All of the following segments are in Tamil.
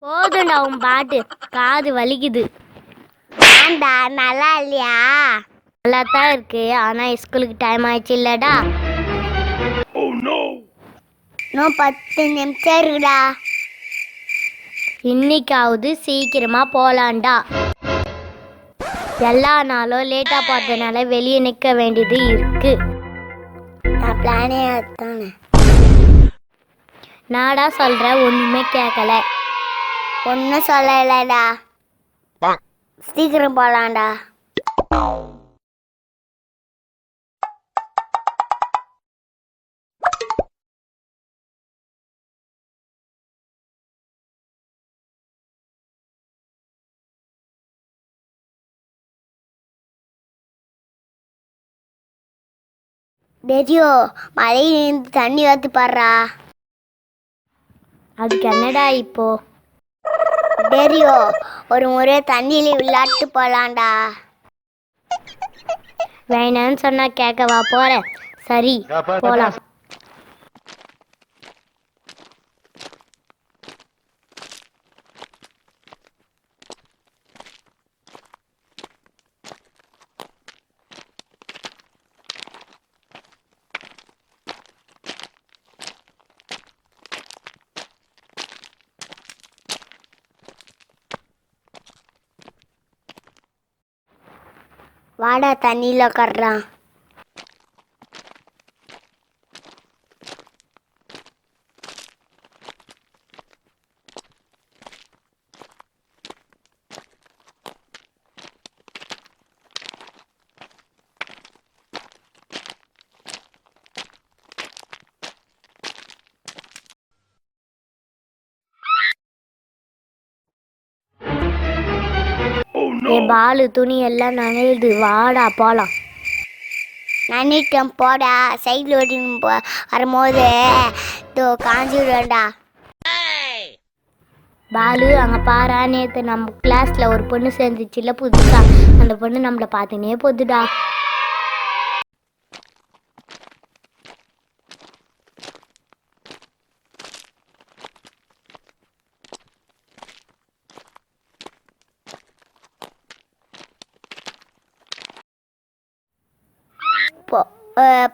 போதும்டா உன் பாட்டு, காது வலிக்குது. ஏன்டா நல்லா இல்லையா? நல்லா தான் இருக்கு, ஆனா ஸ்கூலுக்கு டைம் ஆயிடுச்சு இல்லடா. இன்னும் 10 நிமிஷம் இருக்குடா. இன்னைக்காவது சீக்கிரமா போலாம்டா. எல்லா நாளும் லேட்டா போறதுனால வெளியே நிக்க வேண்டியது இருக்கு. நான் பிளானே அதுதானே. நாடா சொல்ற, ஒண்ணுமே கேட்கல. ஒன்றும் சொல்லலடா. சீக்கிரம் போலாம்டா. டெரியோ, மழையிலிருந்து தண்ணி ஊற்றி பாடுறா. அதுக்கு என்னடா இப்போ? டெரியோ, ஒரு முறை தண்ணியில விளையாட்டு போலாம்டா. வேணான்னு சொன்னா கேட்கவா போற? சரி போலாம். வாடா தண்ணியில் உட்காடுறான். பாலு, துணி எல்லாம் நனையுது, வாடா போலாம். நன்னிட்டம் போடா. சைக்கிள் ஓட்டி வரும்போது காஞ்சிடும்டா. பாலு, அங்க பாரா, நேத்து நம்ம கிளாஸ்ல ஒரு பொண்ணு சேர்ந்துச்சுல புதுசா, அந்த பொண்ணு நம்மள பார்த்துனே போகுதுடா.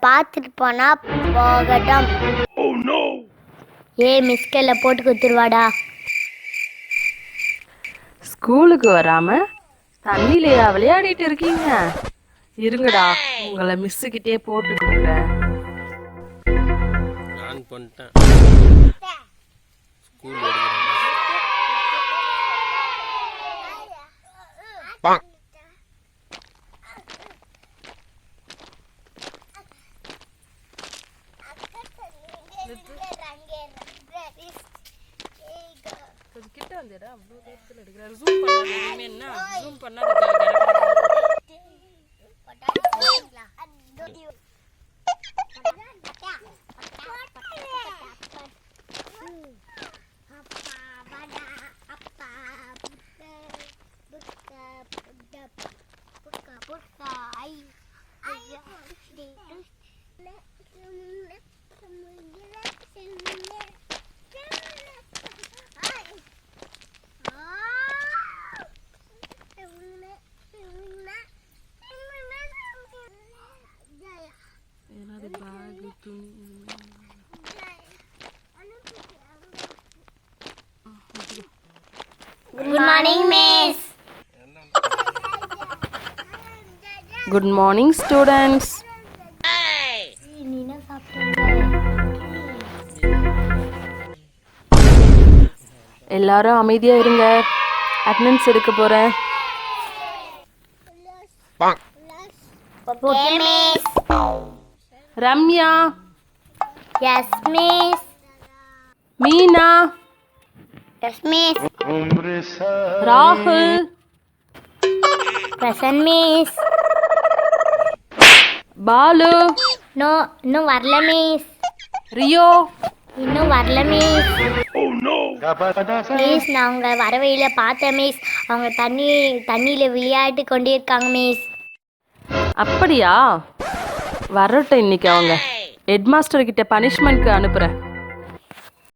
பார்த்துட்டு போனா போகட்டும். மிஸ்கல்ல போட்டு கொடுத்துருவாடா. ஸ்கூலுக்கு வராம தண்ணிலையா விளையாடிட்டு இருக்கீங்க? இருங்கடா, உங்களை மிஸ்ஸுக்கிட்டே போட்டு கொடுக்குறேன். கிட்ட வந்துடா, அவ்வளோ தூரத்தில் எடுக்கிறாரு. ஜூம் பண்ணாத, என்ன ஜூம் பண்ணாத. Good morning, Miss. Good morning, students. எல்லாரும் அமைதியாக இருங்க. அட்டெண்டன்ஸ் எடுக்க போகிறேன். Okay miss. Ramya, yes miss. Meena, yes miss. ராகுல், பிரசன்ட் மிஸ். பாலு, நோ, இன்னும் வரல மிஸ். ரியோ, இன்னும் வரல மிஸ். மிஸ் நான் அவங்க வரவையில் பார்த்தேன் மிஸ். அவங்க தண்ணியில் விளையாட்டு கொண்டே இருக்காங்க மிஸ். அப்படியா? வரட்டும் இன்னைக்கு அவங்க. ஹெட் மாஸ்டர் கிட்ட பனிஷ்மெண்ட்க்கு அனுப்புகிறேன்.